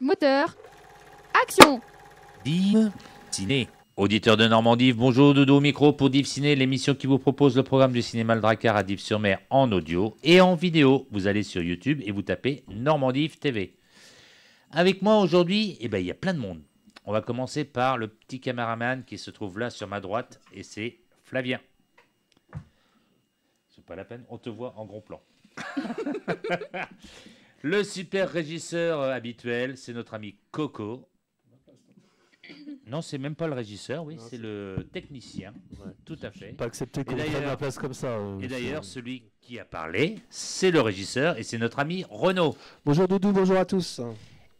Moteur. Action. Div Ciné. Auditeur de Normandie, bonjour, Dodo au micro pour Div Ciné, l'émission qui vous propose le programme du cinéma Le Drakkar à Dives-sur-Mer en audio et en vidéo. Vous allez sur YouTube et vous tapez Normandie TV. Avec moi aujourd'hui, il y a plein de monde. On va commencer par le petit caméraman qui se trouve là sur ma droite et c'est Flavien. C'est pas la peine, on te voit en gros plan. Le super régisseur habituel, c'est notre ami Coco. Non, c'est même pas le régisseur, oui, c'est le technicien, ouais, tout à fait. Pas accepté qu'on prenne la place comme ça. Et d'ailleurs, celui qui a parlé, c'est le régisseur et c'est notre ami Renaud. Bonjour Doudou, bonjour à tous.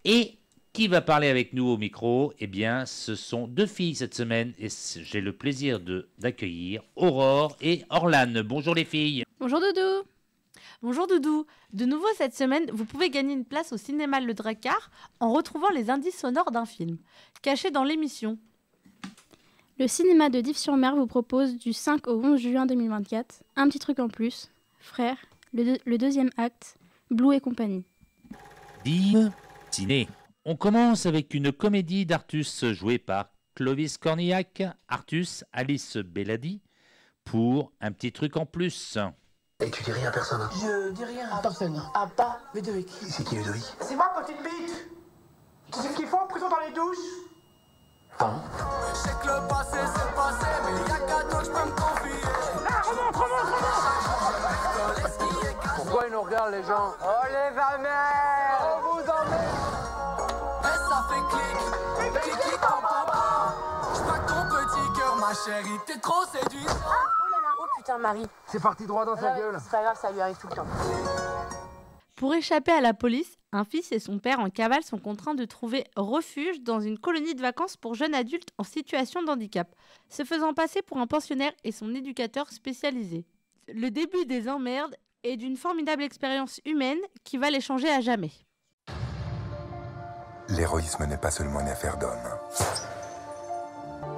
Et qui va parler avec nous au micro? Eh bien, ce sont deux filles cette semaine et j'ai le plaisir d'accueillir Aurore et Orlane. Bonjour les filles. Bonjour Doudou. Bonjour Doudou. De nouveau cette semaine, vous pouvez gagner une place au cinéma Le Drakkar en retrouvant les indices sonores d'un film, caché dans l'émission. Le cinéma de Dives-sur-Mer vous propose du 5 au 11 juin 2024, un petit truc en plus, Frères, le deuxième acte, Blue et compagnie. Div Ciné. On commence avec une comédie d'Artus jouée par Clovis Cornillac, Artus, Alice Bellady, pour un petit truc en plus. Et tu dis rien à personne? Je dis rien à personne. À pas Ludovic. C'est qui Ludovic? C'est ma petite bite. Tu sais ce qu'ils font en prison dans les douches? Pardon? Je sais que le passé c'est passé, mais y'a qu'à toi que je peux me confier. Là, remonte. Pourquoi ils nous regardent les gens? Oh les amers, on vous emmène. Et ça fait clic, pam. Je pas que ton petit cœur, ma chérie, t'es trop séduite. Oh putain, Marie. C'est parti droit dans sa gueule. C'est pas grave, ça lui arrive tout le temps. Pour échapper à la police, un fils et son père en cavale sont contraints de trouver refuge dans une colonie de vacances pour jeunes adultes en situation de handicap, se faisant passer pour un pensionnaire et son éducateur spécialisé. Le début des emmerdes est d'une formidable expérience humaine qui va les changer à jamais. L'héroïsme n'est pas seulement une affaire d'homme.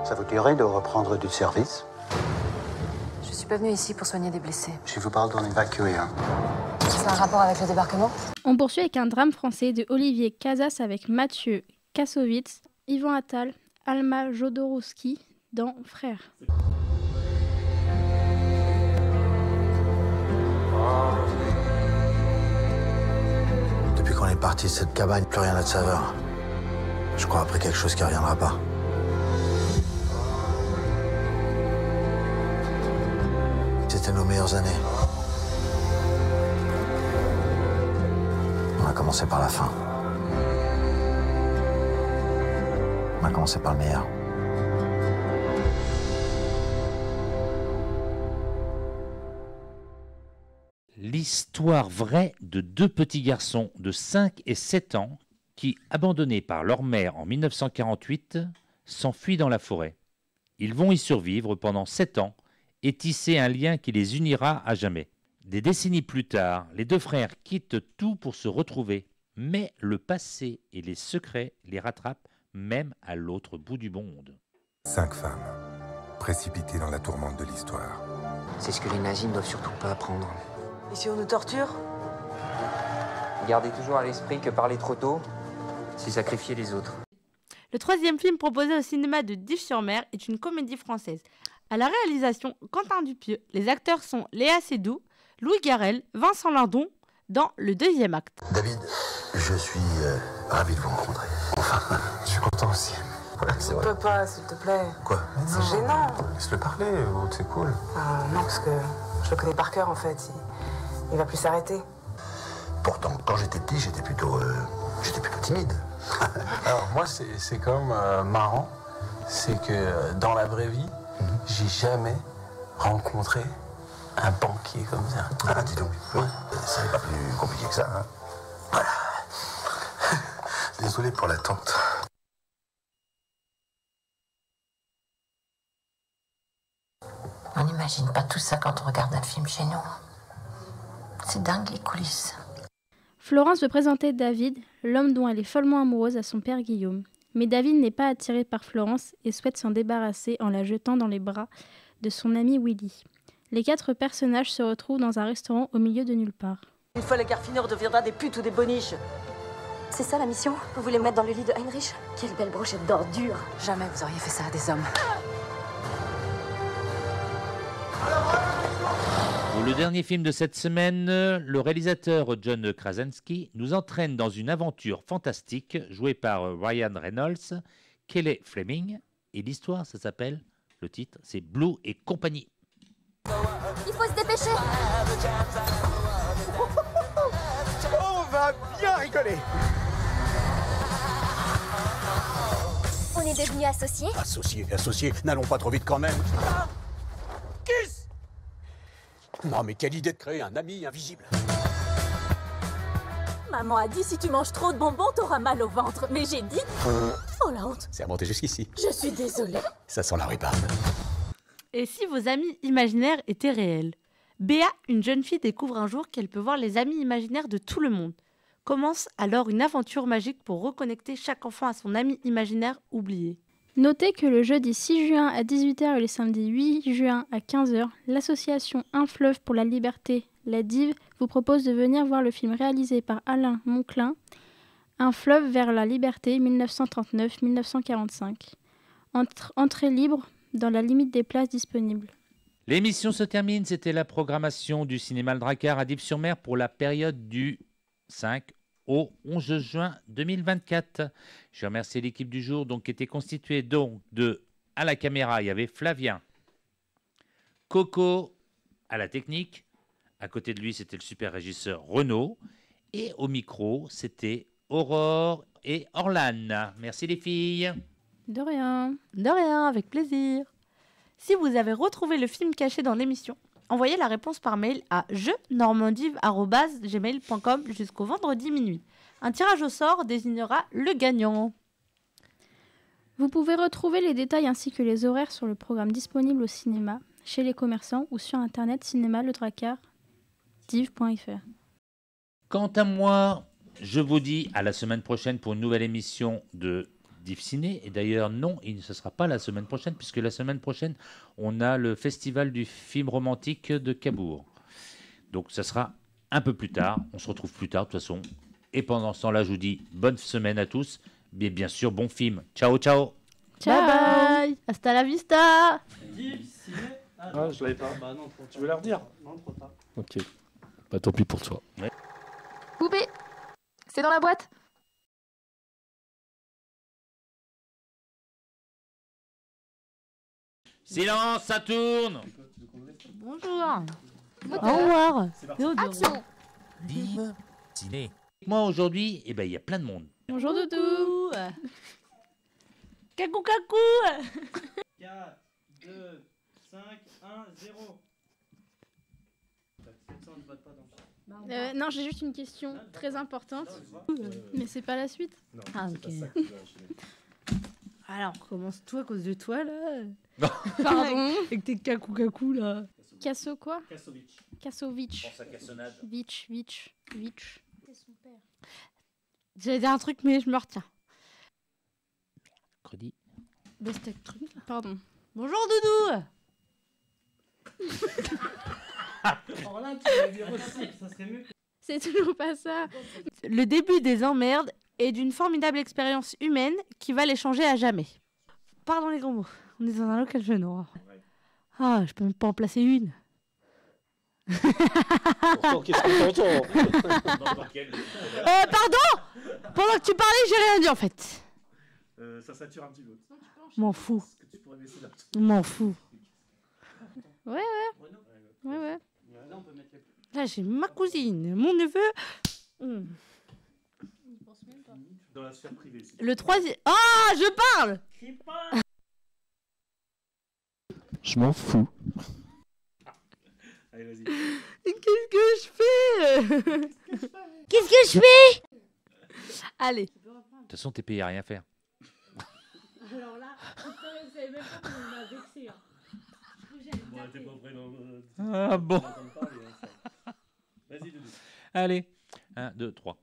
Ça vous dirait de reprendre du service? Je suis pas venue ici pour soigner des blessés. Je vous parle d'en évacuer un. C'est un rapport avec le débarquement? On poursuit avec un drame français de Olivier Casas avec Mathieu Kassovitz, Yvan Attal, Alma Jodorowsky dans Frères. Depuis qu'on est parti de cette cabane, plus rien n'a de saveur. Je crois après quelque chose qui reviendra pas. C'était nos meilleures années. On a commencé par la fin. On a commencé par le meilleur. L'histoire vraie de deux petits garçons de 5 et 7 ans qui, abandonnés par leur mère en 1948, s'enfuient dans la forêt. Ils vont y survivre pendant 7 ans et tisser un lien qui les unira à jamais. Des décennies plus tard, les deux frères quittent tout pour se retrouver, mais le passé et les secrets les rattrapent même à l'autre bout du monde. 5 femmes, précipitées dans la tourmente de l'histoire. C'est ce que les nazis ne doivent surtout pas apprendre. Et si on nous torture? Gardez toujours à l'esprit que parler trop tôt, c'est sacrifier les autres. Le troisième film proposé au cinéma de Dives-sur-Mer est une comédie française. À la réalisation, Quentin Dupieux. Les acteurs sont Léa Seydoux, Louis Garrel, Vincent Lindon dans le deuxième acte. David, je suis ravi de vous rencontrer. Enfin, je suis content aussi. Ouais, c'est vrai. Papa, s'il te plaît. Quoi? C'est gênant. Laisse-le parler, c'est cool. Non, parce que je le connais par cœur en fait. Il va plus s'arrêter. Pourtant, quand j'étais petit, j'étais plutôt timide. Alors moi, c'est quand même marrant, c'est que dans la vraie vie, j'ai jamais rencontré un banquier comme ça. Ah, dis donc, ouais. Ça n'est pas plus compliqué que ça, hein. Voilà. Désolé pour l'attente. On n'imagine pas tout ça quand on regarde un film chez nous. C'est dingue les coulisses. Florence veut présenter David, l'homme dont elle est follement amoureuse, à son père Guillaume. Mais David n'est pas attiré par Florence et souhaite s'en débarrasser en la jetant dans les bras de son ami Willy. Les 4 personnages se retrouvent dans un restaurant au milieu de nulle part. Une fois les garfineurs, on deviendra des putes ou des boniches. C'est ça la mission? Vous voulez me mettre dans le lit de Heinrich? Quelle belle brochette d'ordures. Jamais vous auriez fait ça à des hommes. Pour le dernier film de cette semaine, le réalisateur John Krasinski nous entraîne dans une aventure fantastique jouée par Ryan Reynolds, Kelly Fleming, et l'histoire, ça s'appelle, le titre, c'est Blue et compagnie. Il faut se dépêcher. On va bien rigoler. On est devenus associés? Associés, n'allons pas trop vite quand même. Kiss. Non mais quelle idée de créer un ami invisible. Maman a dit si tu manges trop de bonbons, t'auras mal au ventre. Mais j'ai dit... Oh la honte. C'est remonté jusqu'ici. Je suis désolée. Ça sent la rhubarbe. Et si vos amis imaginaires étaient réels? Béa, une jeune fille, découvre un jour qu'elle peut voir les amis imaginaires de tout le monde. Commence alors une aventure magique pour reconnecter chaque enfant à son ami imaginaire oublié. Notez que le jeudi 6 juin à 18h et le samedi 8 juin à 15h, l'association Un Fleuve pour la Liberté, la DIV, vous propose de venir voir le film réalisé par Alain Monclin, Un fleuve vers la liberté 1939-1945. Entrée libre dans la limite des places disponibles. L'émission se termine, c'était la programmation du cinéma Le Drakkar à Dives-sur-Mer pour la période du 5 au 11 juin 2024. Je remercie l'équipe du jour qui était constituée de, à la caméra, il y avait Flavien, Coco à la technique, à côté de lui c'était le super régisseur Renaud, et au micro c'était Aurore et Orlane. Merci les filles. De rien. De rien, avec plaisir. Si vous avez retrouvé le film caché dans l'émission, envoyez la réponse par mail à jeuxnormandive@gmail.com jusqu'au vendredi minuit. Un tirage au sort désignera le gagnant. Vous pouvez retrouver les détails ainsi que les horaires sur le programme disponible au cinéma, chez les commerçants ou sur internet cinéma le Drakkar, div.fr. Quant à moi, je vous dis à la semaine prochaine pour une nouvelle émission de Div Ciné. Et d'ailleurs, non, ce ne sera pas la semaine prochaine, puisque la semaine prochaine, on a le festival du film romantique de Cabourg. Donc, ça sera un peu plus tard. On se retrouve plus tard, de toute façon. Et pendant ce temps-là, je vous dis bonne semaine à tous. Mais bien sûr, bon film. Ciao, ciao. Ciao. Bye bye. Hasta la vista. Div Ciné. Ah, je l'avais pas. Bah non, tu veux la redire? Non, trop tard. Ok. Bah tant pis pour toi. Ouais. Poupée, c'est dans la boîte. Silence, ça tourne. Bonjour. Au revoir. Action. Div Ciné. Moi, aujourd'hui, il y a plein de monde. Bonjour Doudou. Cacou cacou. 4, 2, 5, 1, 0. Non, j'ai juste une question très importante. Mais c'est pas la suite. Non, Ah, c'est ok. pas ça que tu vas enchaîner. Alors, commence-toi à cause de toi, là. Pardon. Avec tes cacou là. Casso quoi? Kassovitch. Kassovitch. Pense à cassonade. Vitch. C'est son père. J'allais dire un truc, mais je me retiens. Mercredi. Bah, c'était le truc, là. Pardon. Bonjour, Doudou. Orlane, tu vas dire aussi, ça serait mieux. C'est toujours pas ça. Le début des emmerdes est d'une formidable expérience humaine qui va les changer à jamais. Pardon les gros mots. On est dans un local jeune. Oh. Ah, je peux même pas en placer une. Pourtant, qu'est-ce que t'entends? Pardon. Pendant que tu parlais, j'ai rien dit en fait. Ça sature un petit peu. M'en fous. Est-ce que tu pourrais baisser là? M'en fous. Ouais. Là, on peut mettre les... Là, j'ai ma cousine, mon neveu. Dans la sphère privée. Le troisième. Ah, je parle. Je m'en fous. Allez, vas-y. Qu'est-ce que je fais? Qu'est-ce que je fais? Allez. De toute façon, t'es payé à rien faire. Alors là, vous savez même pas comment on m'a vexé. Bon, t'es pas prêt dans... Ah bon. Vas-y, Doudou. Allez. 1, 2, 3.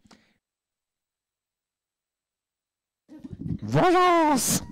Vengeance!